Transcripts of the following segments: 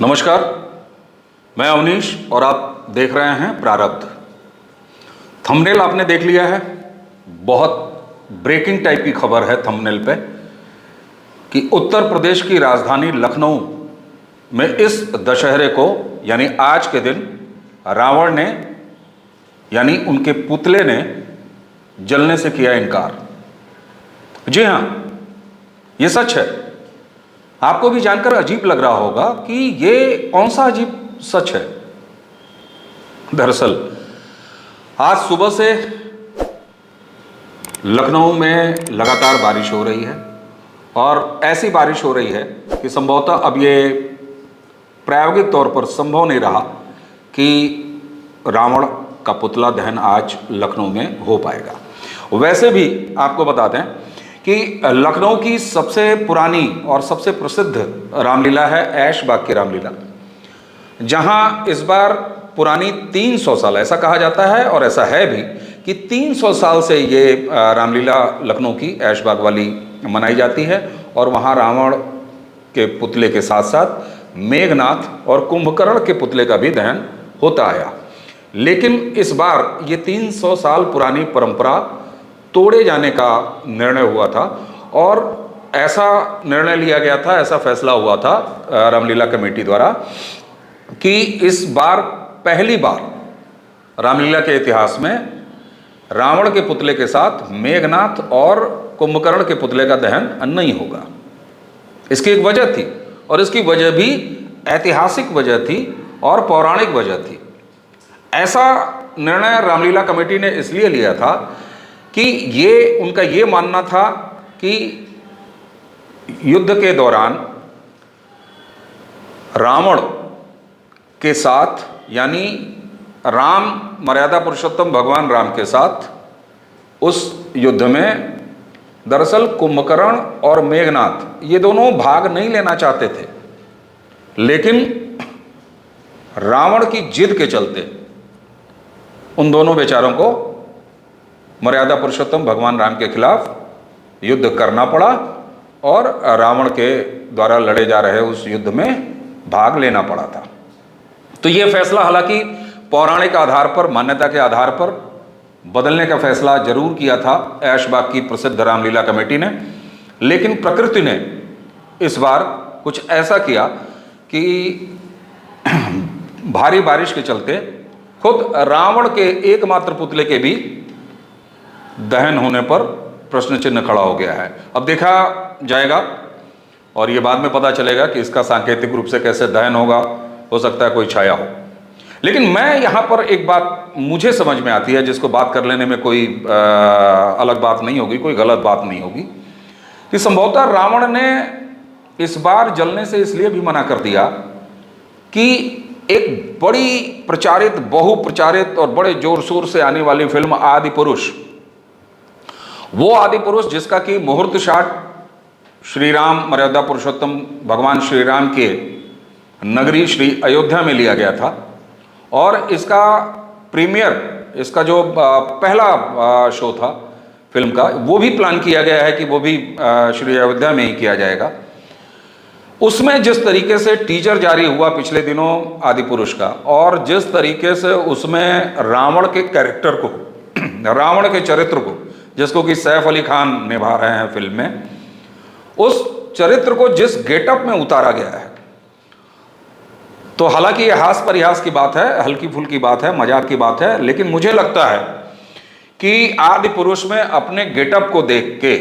नमस्कार, मैं अवनीश और आप देख रहे हैं प्रारब्ध। थंबनेल आपने देख लिया है, बहुत ब्रेकिंग टाइप की खबर है थंबनेल पे कि उत्तर प्रदेश की राजधानी लखनऊ में इस दशहरे को यानी आज के दिन रावण ने यानी उनके पुतले ने जलने से किया इनकार। जी हाँ, ये सच है। आपको भी जानकर अजीब लग रहा होगा कि ये कौन सा अजीब सच है। दरअसल आज सुबह से लखनऊ में लगातार बारिश हो रही है और ऐसी बारिश हो रही है कि संभवतः अब ये प्रायोगिक तौर पर संभव नहीं रहा कि रावण का पुतला दहन आज लखनऊ में हो पाएगा। वैसे भी आपको बता दें कि लखनऊ की सबसे पुरानी और सबसे प्रसिद्ध रामलीला है ऐशबाग की रामलीला, जहां इस बार पुरानी 300 साल ऐसा कहा जाता है और ऐसा है भी कि 300 साल से ये रामलीला लखनऊ की ऐशबाग वाली मनाई जाती है और वहां रावण के पुतले के साथ साथ मेघनाथ और कुंभकर्ण के पुतले का भी दहन होता आया। लेकिन इस बार ये 300 साल पुरानी परंपरा तोड़े जाने का निर्णय हुआ था और ऐसा निर्णय लिया गया था, ऐसा फैसला हुआ था रामलीला कमेटी द्वारा कि इस बार पहली बार रामलीला के इतिहास में रावण के पुतले के साथ मेघनाथ और कुंभकर्ण के पुतले का दहन नहीं होगा। इसकी एक वजह थी और इसकी वजह भी ऐतिहासिक वजह थी और पौराणिक वजह थी। ऐसा निर्णय रामलीला कमेटी ने इसलिए लिया था कि ये उनका ये मानना था कि युद्ध के दौरान रावण के साथ यानी राम मर्यादा पुरुषोत्तम भगवान राम के साथ उस युद्ध में दरअसल कुंभकर्ण और मेघनाथ ये दोनों भाग नहीं लेना चाहते थे, लेकिन रावण की जिद के चलते उन दोनों बेचारों को मर्यादा पुरुषोत्तम भगवान राम के खिलाफ युद्ध करना पड़ा और रावण के द्वारा लड़े जा रहे उस युद्ध में भाग लेना पड़ा था। तो ये फैसला हालांकि पौराणिक आधार पर, मान्यता के आधार पर बदलने का फैसला जरूर किया था ऐशबाग की प्रसिद्ध रामलीला कमेटी ने, लेकिन प्रकृति ने इस बार कुछ ऐसा किया कि भारी बारिश के चलते खुद रावण के एकमात्र पुतले के भी दहन होने पर प्रश्न चिन्ह खड़ा हो गया है। अब देखा जाएगा और ये बाद में पता चलेगा कि इसका सांकेतिक रूप से कैसे दहन होगा, हो सकता है कोई छाया हो। लेकिन मैं यहाँ पर एक बात मुझे समझ में आती है, जिसको बात कर लेने में कोई अलग बात नहीं होगी, कोई गलत बात नहीं होगी, कि संभवतः रावण ने इस बार जलने से इसलिए भी मना कर दिया कि एक बड़ी प्रचारित, बहुप्रचारित और बड़े जोर शोर से आने वाली फिल्म आदि पुरुष, वो आदि पुरुष जिसका कि मुहूर्त शॉट श्री राम मर्यादा पुरुषोत्तम भगवान श्री राम के नगरी श्री अयोध्या में लिया गया था और इसका प्रीमियर, इसका जो पहला शो था फिल्म का, वो भी प्लान किया गया है कि वो भी श्री अयोध्या में ही किया जाएगा। उसमें जिस तरीके से टीजर जारी हुआ पिछले दिनों आदि पुरुष का और जिस तरीके से उसमें रावण के कैरेक्टर को, रावण के चरित्र को, जिसको कि सैफ अली खान निभा रहे हैं फिल्म में, उस चरित्र को जिस गेटअप में उतारा गया है, तो हालांकि ये हास परिहास की बात है, हल्की फुल्की बात है, मजाक की बात है, लेकिन मुझे लगता है कि आदि पुरुष में अपने गेटअप को देख के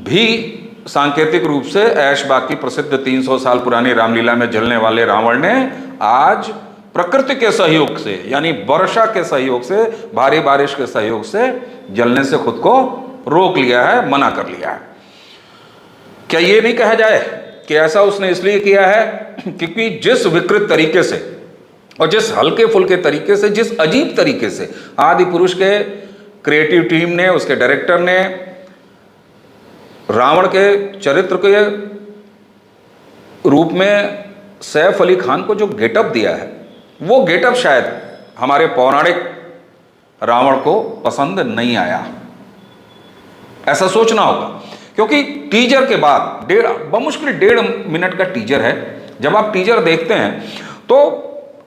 भी सांकेतिक रूप से ऐशबाग की प्रसिद्ध 300 साल पुरानी रामलीला में जलने वाले रावण ने आज प्रकृति के सहयोग से यानी वर्षा के सहयोग से, भारी बारिश के सहयोग से जलने से खुद को रोक लिया है, मना कर लिया है। क्या ये नहीं कहा जाए कि ऐसा उसने इसलिए किया है क्योंकि जिस विकृत तरीके से और जिस हल्के फुल्के तरीके से, जिस अजीब तरीके से आदि पुरुष के क्रिएटिव टीम ने, उसके डायरेक्टर ने रावण के चरित्र के रूप में सैफ अली खान को जो गेटअप दिया है, वो गेटअप शायद हमारे पौराणिक रावण को पसंद नहीं आया, ऐसा सोचना होगा। क्योंकि टीजर के बाद बमुश्किल 1.5 मिनट का टीजर है जब आप टीजर देखते हैं तो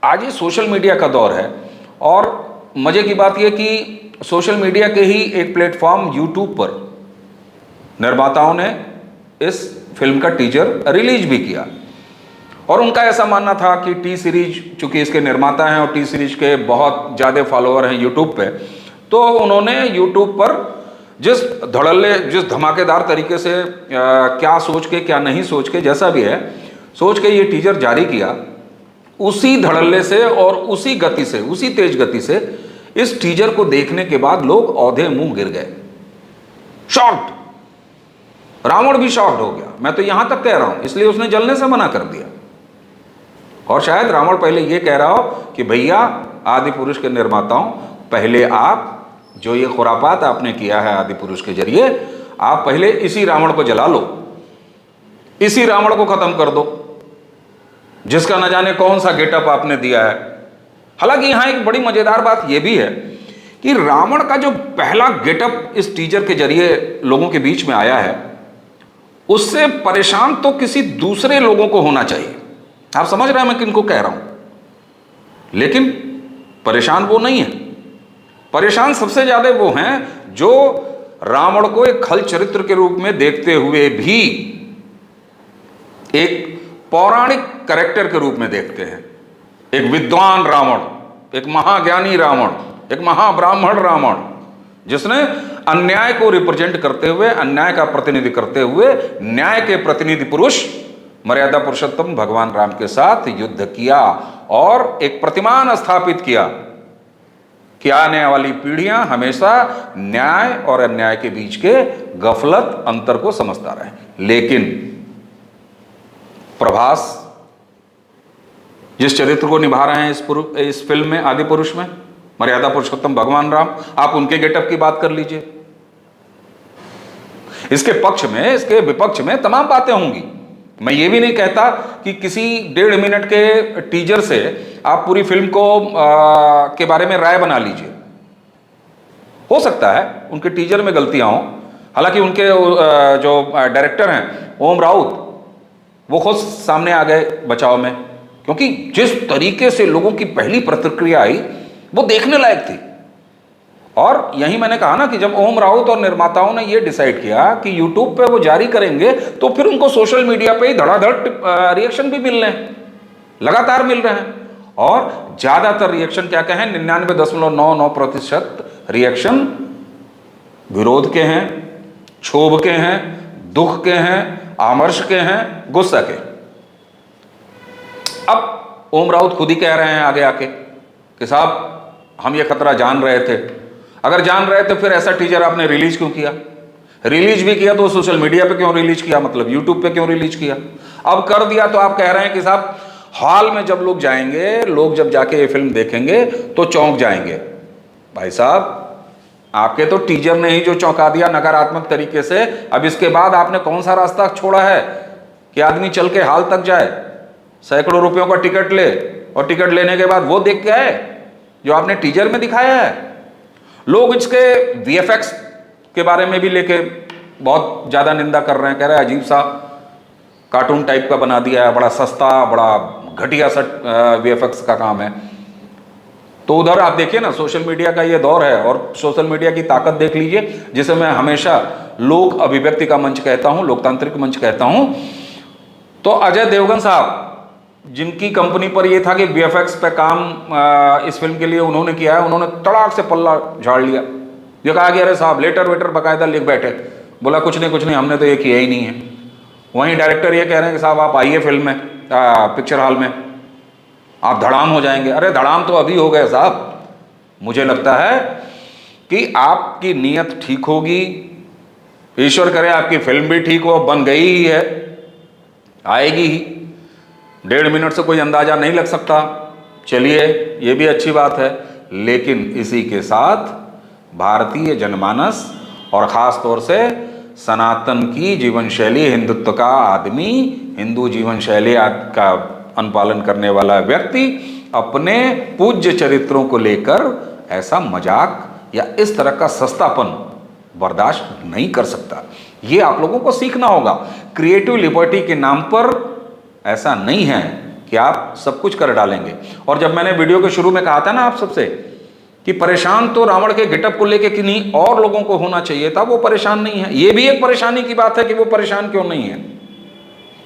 आज ये सोशल मीडिया का दौर है और मजे की बात यह कि सोशल मीडिया के ही एक प्लेटफॉर्म यूट्यूब पर निर्माताओं ने इस फिल्म का टीजर रिलीज भी किया और उनका ऐसा मानना था कि टी सीरीज, चूंकि इसके निर्माता हैं और टी सीरीज के बहुत ज़्यादा फॉलोअर हैं यूट्यूब पे, तो उन्होंने यूट्यूब पर जिस धमाकेदार तरीके से क्या सोच के, क्या नहीं सोच के, जैसा भी है सोच के ये टीजर जारी किया, उसी धड़ल्ले से और उसी गति से, उसी तेज गति से इस टीजर को देखने के बाद लोग औधे मुंह गिर गए, शॉक्ड। रावण भी शॉक्ड हो गया, मैं तो यहां तक कह रहा हूं, इसलिए उसने जलने से मना कर दिया। और शायद रावण पहले ये कह रहा हो कि भैया आदि पुरुष के निर्माताओं, पहले आप जो ये खुरापात आपने किया है आदि पुरुष के जरिए, आप पहले इसी रावण को जला लो, इसी रावण को खत्म कर दो, जिसका न जाने कौन सा गेटअप आपने दिया है। हालांकि यहां एक बड़ी मजेदार बात यह भी है कि रावण का जो पहला गेटअप इस टीजर के जरिए लोगों के बीच में आया है, उससे परेशान तो किसी दूसरे लोगों को होना चाहिए। आप समझ रहे हैं मैं किनको कह रहा हूं, लेकिन परेशान वो नहीं है। परेशान सबसे ज्यादा वो हैं जो रावण को एक खल चरित्र के रूप में देखते हुए भी एक पौराणिक कैरेक्टर के रूप में देखते हैं, एक विद्वान रावण, एक महाज्ञानी रावण, एक महाब्राह्मण रावण, जिसने अन्याय को रिप्रेजेंट करते हुए, अन्याय का प्रतिनिधि करते हुए, न्याय के प्रतिनिधि पुरुष मर्यादा पुरुषोत्तम भगवान राम के साथ युद्ध किया और एक प्रतिमान स्थापित किया कि आने वाली पीढ़ियां हमेशा न्याय और अन्याय के बीच के गफलत अंतर को समझता रहे। लेकिन प्रभास जिस चरित्र को निभा रहे हैं इस फिल्म में, आदि पुरुष में, मर्यादा पुरुषोत्तम भगवान राम, आप उनके गेटअप की बात कर लीजिए। इसके पक्ष में, इसके विपक्ष में तमाम बातें होंगी। मैं ये भी नहीं कहता कि किसी 1.5 मिनट के टीजर से आप पूरी फिल्म को के बारे में राय बना लीजिए। हो सकता है उनके टीजर में गलतियां हों, हालांकि उनके जो डायरेक्टर हैं ओम राउत, वो खुद सामने आ गए बचाव में, क्योंकि जिस तरीके से लोगों की पहली प्रतिक्रिया आई वो देखने लायक थी। और यही मैंने कहा ना कि जब ओम राउत और निर्माताओं ने ये डिसाइड किया कि यूट्यूब पे वो जारी करेंगे, तो फिर उनको सोशल मीडिया पे ही धड़ाधड़ रिएक्शन भी मिल रहे हैं, लगातार मिल रहे हैं। और ज्यादातर रिएक्शन क्या कहें, 99.99% रिएक्शन विरोध के हैं, क्षोभ के हैं, दुख के हैं, आमर्श के हैं, गुस्सा के। अब ओम राउत खुद ही कह रहे हैं आगे आके कि साहब हम ये खतरा जान रहे थे, अगर जान रहे थे फिर ऐसा टीजर आपने रिलीज क्यों किया? रिलीज भी किया तो सोशल मीडिया पे क्यों रिलीज किया, मतलब यूट्यूब पे क्यों रिलीज किया? अब कर दिया तो आप कह रहे हैं कि साहब हॉल में जब लोग जाएंगे, लोग जब जाके ये फिल्म देखेंगे तो चौंक जाएंगे। भाई साहब, आपके तो टीजर ने ही जो चौंका दिया नकारात्मक तरीके से, अब इसके बाद आपने कौन सा रास्ता छोड़ा है कि आदमी चल के हॉल तक जाए, सैकड़ों रुपयों का टिकट ले और टिकट लेने के बाद वो देख के आए जो आपने टीजर में दिखाया है। लोग इसके वीएफएक्स के बारे में भी लेके बहुत ज़्यादा निंदा कर रहे हैं, कह रहे हैं अजीब सा कार्टून टाइप का बना दिया है, बड़ा सस्ता, बड़ा घटिया सा वीएफएक्स का काम है। तो उधर आप देखिए ना, सोशल मीडिया का ये दौर है और सोशल मीडिया की ताकत देख लीजिए, जिसे मैं हमेशा लोक अभिव्यक्ति का मंच कहता हूँ, लोकतांत्रिक मंच कहता हूँ। तो अजय देवगन साहब, जिनकी कंपनी पर ये था कि वीएफएक्स पे काम इस फिल्म के लिए उन्होंने किया है, उन्होंने तड़ाक से पल्ला झाड़ लिया। ये कहा कि अरे साहब लेटर वेटर बाकायदा लिख बैठे, बोला कुछ नहीं हमने तो ये किया ही नहीं है। वहीं डायरेक्टर ये कह रहे हैं कि साहब आप आइए फिल्म में, पिक्चर हॉल में, आप धड़ाम हो जाएंगे। अरे धड़ाम तो अभी हो गए साहब। मुझे लगता है कि आपकी नीयत ठीक होगी, ईश्वर करे आपकी फिल्म भी ठीक हो, बन गई ही है, आएगी ही। 1.5 मिनट से कोई अंदाजा नहीं लग सकता, चलिए ये भी अच्छी बात है। लेकिन इसी के साथ भारतीय जनमानस और ख़ास तौर से सनातन की जीवन शैली, हिंदुत्व का आदमी, हिंदू जीवन शैली का अनुपालन करने वाला व्यक्ति अपने पूज्य चरित्रों को लेकर ऐसा मजाक या इस तरह का सस्तापन बर्दाश्त नहीं कर सकता। ये आप लोगों को सीखना होगा। क्रिएटिव लिबर्टी के नाम पर ऐसा नहीं है कि आप सब कुछ कर डालेंगे। और जब मैंने वीडियो के शुरू में कहा था ना आप सबसे कि परेशान तो रावण के गेटअप को लेके किन्हीं और लोगों को होना चाहिए था, वो परेशान नहीं है। ये भी एक परेशानी की बात है कि वो परेशान क्यों नहीं है।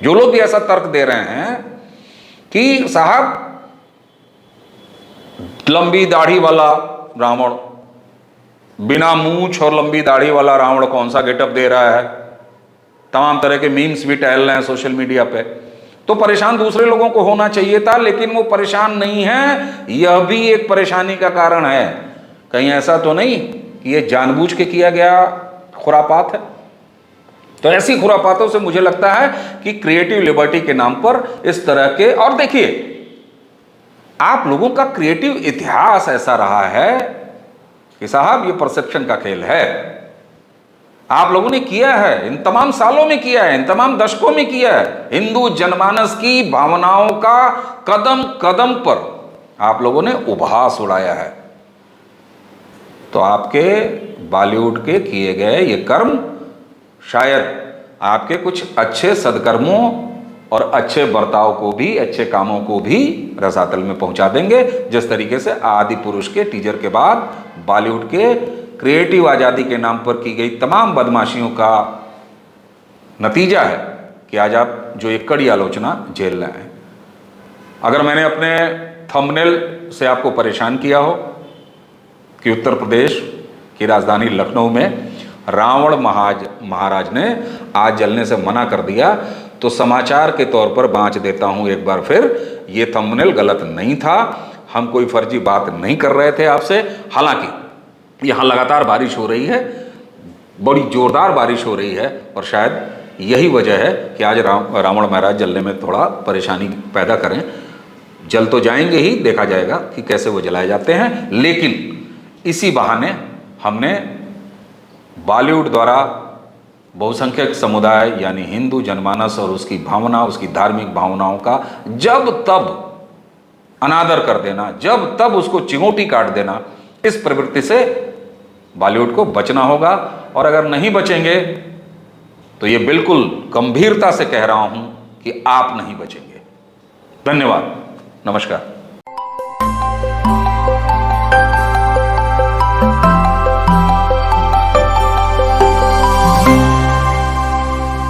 जो लोग भी ऐसा तर्क दे रहे हैं कि साहब लंबी दाढ़ी वाला रावण, बिना मूंछ और लंबी दाढ़ी वाला रावण कौन सा गेटअप दे रहा है, तमाम तरह के मीम्स भी टहल रहे हैं सोशल मीडिया पे, तो परेशान दूसरे लोगों को होना चाहिए था, लेकिन वो परेशान नहीं है। यह भी एक परेशानी का कारण है। कहीं ऐसा तो नहीं कि ये जानबूझ के किया गया खुरापात है। तो ऐसी खुरापातों से मुझे लगता है कि क्रिएटिव लिबर्टी के नाम पर इस तरह के, और देखिए आप लोगों का क्रिएटिव इतिहास ऐसा रहा है कि साहब ये परसेप्शन का खेल है। आप लोगों ने किया है, इन तमाम सालों में किया है, इन तमाम दशकों में किया है। हिंदू जनमानस की भावनाओं का कदम कदम पर आप लोगों ने उपहास उड़ाया है। तो आपके बॉलीवुड के किए गए ये कर्म शायद आपके कुछ अच्छे सदकर्मों और अच्छे बर्ताव को भी, अच्छे कामों को भी रसातल में पहुंचा देंगे। जिस तरीके से आदि पुरुष के टीजर के बाद बॉलीवुड के क्रिएटिव आज़ादी के नाम पर की गई तमाम बदमाशियों का नतीजा है कि आज आप जो एक कड़ी आलोचना झेल रहे हैं। अगर मैंने अपने थंबनेल से आपको परेशान किया हो कि उत्तर प्रदेश की राजधानी लखनऊ में रावण महाराज ने आज जलने से मना कर दिया, तो समाचार के तौर पर बाँच देता हूँ एक बार फिर, ये थंबनेल गलत नहीं था। हम कोई फर्जी बात नहीं कर रहे थे आपसे। हालांकि यहाँ लगातार बारिश हो रही है, बड़ी ज़ोरदार बारिश हो रही है, और शायद यही वजह है कि आज रावण महाराज जलने में थोड़ा परेशानी पैदा करें। जल तो जाएंगे ही, देखा जाएगा कि कैसे वो जलाए जाते हैं। लेकिन इसी बहाने हमने बॉलीवुड द्वारा बहुसंख्यक समुदाय यानी हिंदू जनमानस और उसकी भावना, उसकी धार्मिक भावनाओं का जब तब अनादर कर देना, जब तब उसको चिंगोटी काट देना, इस प्रवृत्ति से बॉलीवुड को बचना होगा। और अगर नहीं बचेंगे तो ये बिल्कुल गंभीरता से कह रहा हूं कि आप नहीं बचेंगे। धन्यवाद, नमस्कार।